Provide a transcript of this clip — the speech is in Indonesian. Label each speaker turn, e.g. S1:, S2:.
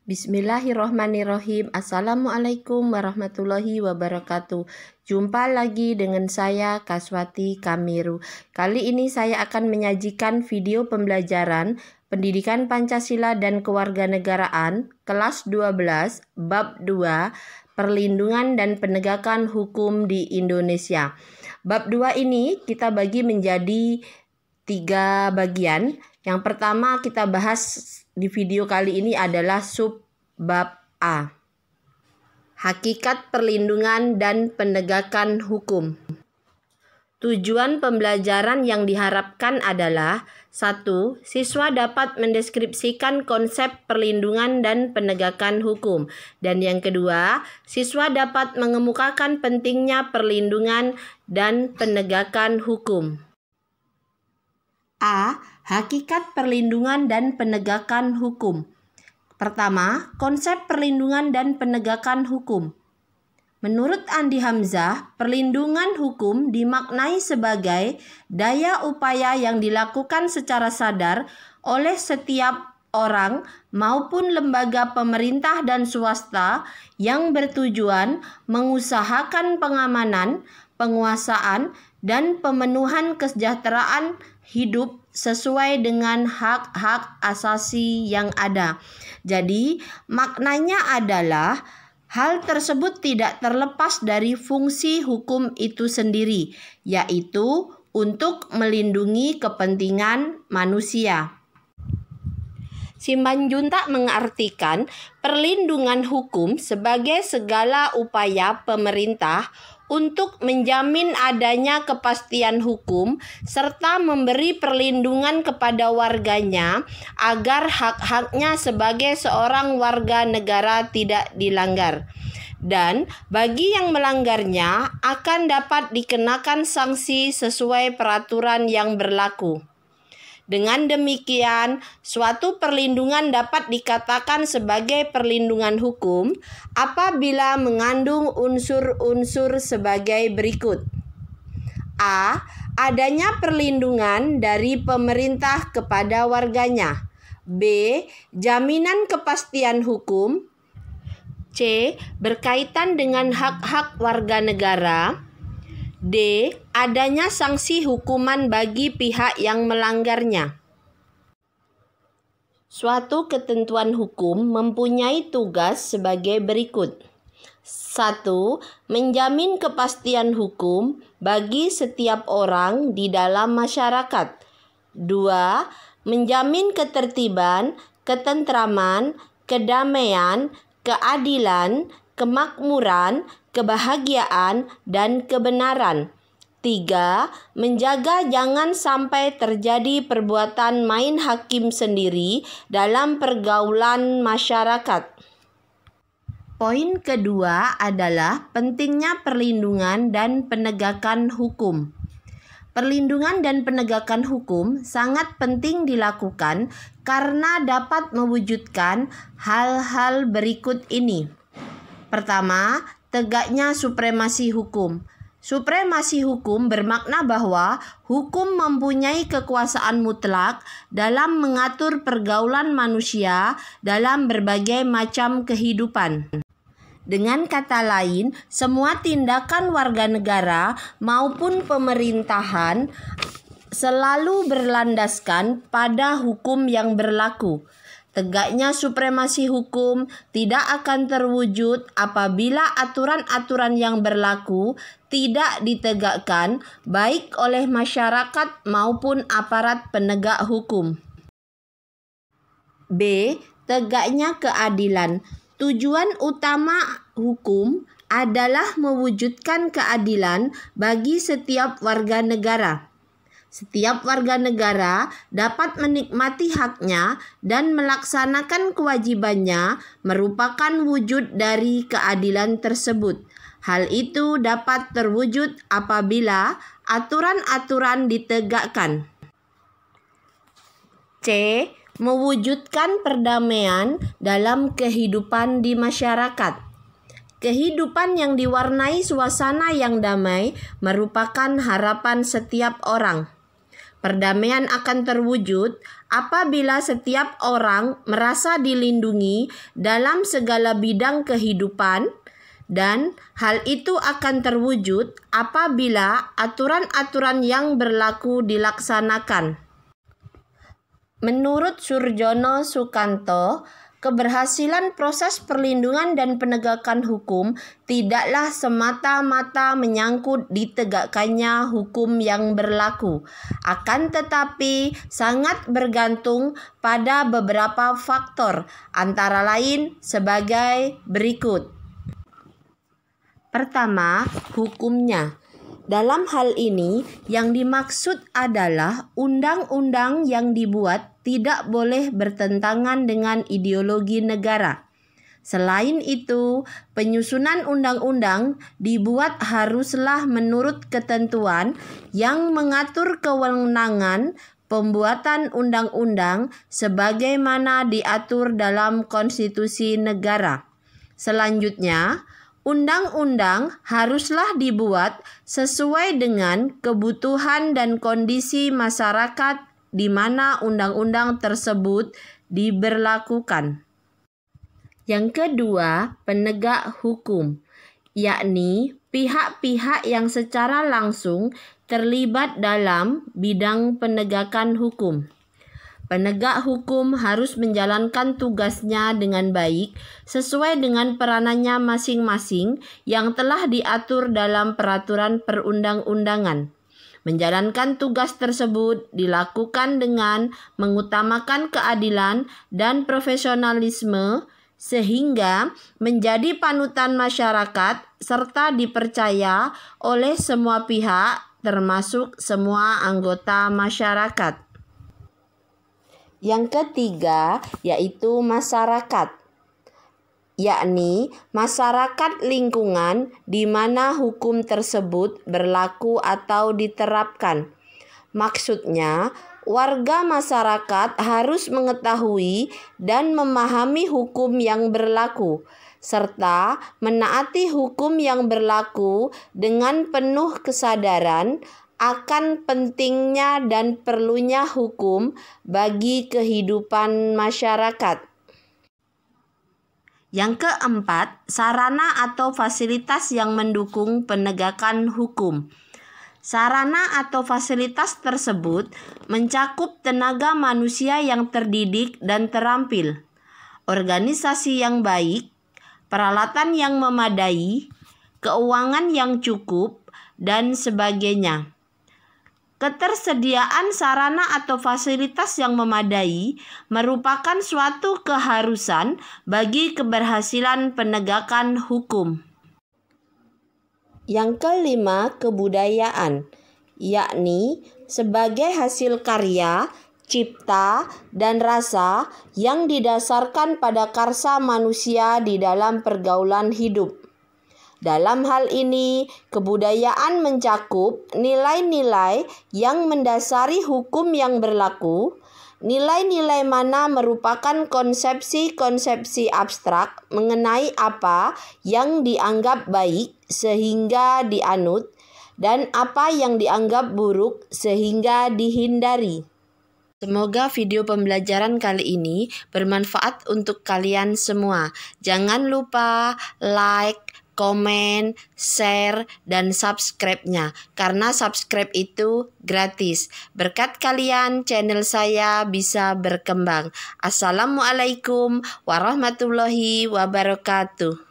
S1: Bismillahirrohmanirrohim. Assalamualaikum warahmatullahi wabarakatuh. Jumpa lagi dengan saya Kaswati Kamiru. Kali ini saya akan menyajikan video pembelajaran Pendidikan Pancasila dan Kewarganegaraan kelas 12 bab 2 Perlindungan dan Penegakan Hukum di Indonesia. Bab 2 ini kita bagi menjadi 3 bagian. Yang pertama kita bahas di video kali ini adalah subbab A. Hakikat perlindungan dan penegakan hukum. Tujuan pembelajaran yang diharapkan adalah 1. Siswa dapat mendeskripsikan konsep perlindungan dan penegakan hukum. Dan yang kedua, siswa dapat mengemukakan pentingnya perlindungan dan penegakan hukum. A. Hakikat perlindungan dan penegakan hukum. Pertama, konsep perlindungan dan penegakan hukum. Menurut Andi Hamzah, perlindungan hukum dimaknai sebagai daya upaya yang dilakukan secara sadar oleh setiap orang maupun lembaga pemerintah dan swasta yang bertujuan mengusahakan pengamanan, penguasaan, dan pemenuhan kesejahteraan hidup sesuai dengan hak-hak asasi yang ada. Jadi, maknanya adalah hal tersebut tidak terlepas dari fungsi hukum itu sendiri, yaitu untuk melindungi kepentingan manusia. Simanjuntak mengartikan perlindungan hukum sebagai segala upaya pemerintah untuk menjamin adanya kepastian hukum serta memberi perlindungan kepada warganya agar hak-haknya sebagai seorang warga negara tidak dilanggar. Dan bagi yang melanggarnya akan dapat dikenakan sanksi sesuai peraturan yang berlaku. Dengan demikian, suatu perlindungan dapat dikatakan sebagai perlindungan hukum apabila mengandung unsur-unsur sebagai berikut. A. Adanya perlindungan dari pemerintah kepada warganya. B. Jaminan kepastian hukum. C. Berkaitan dengan hak-hak warga negara. D. Adanya sanksi hukuman bagi pihak yang melanggarnya. Suatu ketentuan hukum mempunyai tugas sebagai berikut. 1. Menjamin kepastian hukum bagi setiap orang di dalam masyarakat. 2. Menjamin ketertiban, ketentraman, kedamaian, keadilan, kemakmuran, kebahagiaan, dan kebenaran. 3. Menjaga jangan sampai terjadi perbuatan main hakim sendiri dalam pergaulan masyarakat. Poin kedua adalah pentingnya perlindungan dan penegakan hukum. Perlindungan dan penegakan hukum sangat penting dilakukan karena dapat mewujudkan hal-hal berikut ini. Pertama, tegaknya supremasi hukum. Supremasi hukum bermakna bahwa hukum mempunyai kekuasaan mutlak dalam mengatur pergaulan manusia dalam berbagai macam kehidupan. Dengan kata lain, semua tindakan warga negara maupun pemerintahan selalu berlandaskan pada hukum yang berlaku. Tegaknya supremasi hukum tidak akan terwujud apabila aturan-aturan yang berlaku tidak ditegakkan baik oleh masyarakat maupun aparat penegak hukum. B. Tegaknya keadilan. Tujuan utama hukum adalah mewujudkan keadilan bagi setiap warga negara. Setiap warga negara dapat menikmati haknya dan melaksanakan kewajibannya merupakan wujud dari keadilan tersebut. Hal itu dapat terwujud apabila aturan-aturan ditegakkan. C. Mewujudkan perdamaian dalam kehidupan di masyarakat. Kehidupan yang diwarnai suasana yang damai merupakan harapan setiap orang. Perdamaian akan terwujud apabila setiap orang merasa dilindungi dalam segala bidang kehidupan, dan hal itu akan terwujud apabila aturan-aturan yang berlaku dilaksanakan. Menurut Surjono Sukanto, keberhasilan proses perlindungan dan penegakan hukum tidaklah semata-mata menyangkut ditegakkannya hukum yang berlaku, akan tetapi sangat bergantung pada beberapa faktor, antara lain sebagai berikut. Pertama, hukumnya. Dalam hal ini, yang dimaksud adalah undang-undang yang dibuat tidak boleh bertentangan dengan ideologi negara. Selain itu, penyusunan undang-undang dibuat haruslah menurut ketentuan yang mengatur kewenangan pembuatan undang-undang sebagaimana diatur dalam konstitusi negara. Selanjutnya, undang-undang haruslah dibuat sesuai dengan kebutuhan dan kondisi masyarakat di mana undang-undang tersebut diberlakukan. Yang kedua, penegak hukum, yakni pihak-pihak yang secara langsung terlibat dalam bidang penegakan hukum. Penegak hukum harus menjalankan tugasnya dengan baik sesuai dengan peranannya masing-masing yang telah diatur dalam peraturan perundang-undangan. Menjalankan tugas tersebut dilakukan dengan mengutamakan keadilan dan profesionalisme sehingga menjadi panutan masyarakat serta dipercaya oleh semua pihak termasuk semua anggota masyarakat. Yang ketiga yaitu masyarakat, yakni masyarakat lingkungan di mana hukum tersebut berlaku atau diterapkan. Maksudnya, warga masyarakat harus mengetahui dan memahami hukum yang berlaku, serta menaati hukum yang berlaku dengan penuh kesadaran akan pentingnya dan perlunya hukum bagi kehidupan masyarakat. Yang keempat, sarana atau fasilitas yang mendukung penegakan hukum. Sarana atau fasilitas tersebut mencakup tenaga manusia yang terdidik dan terampil, organisasi yang baik, peralatan yang memadai, keuangan yang cukup, dan sebagainya. Ketersediaan sarana atau fasilitas yang memadai merupakan suatu keharusan bagi keberhasilan penegakan hukum. Yang kelima, kebudayaan, yakni sebagai hasil karya, cipta, dan rasa yang didasarkan pada karsa manusia di dalam pergaulan hidup. Dalam hal ini, kebudayaan mencakup nilai-nilai yang mendasari hukum yang berlaku. Nilai-nilai mana merupakan konsepsi-konsepsi abstrak mengenai apa yang dianggap baik sehingga dianut, dan apa yang dianggap buruk sehingga dihindari. Semoga video pembelajaran kali ini bermanfaat untuk kalian semua. Jangan lupa like, komen, share, dan subscribe-nya, karena subscribe itu gratis. Berkat kalian, channel saya bisa berkembang. Assalamualaikum warahmatullahi wabarakatuh.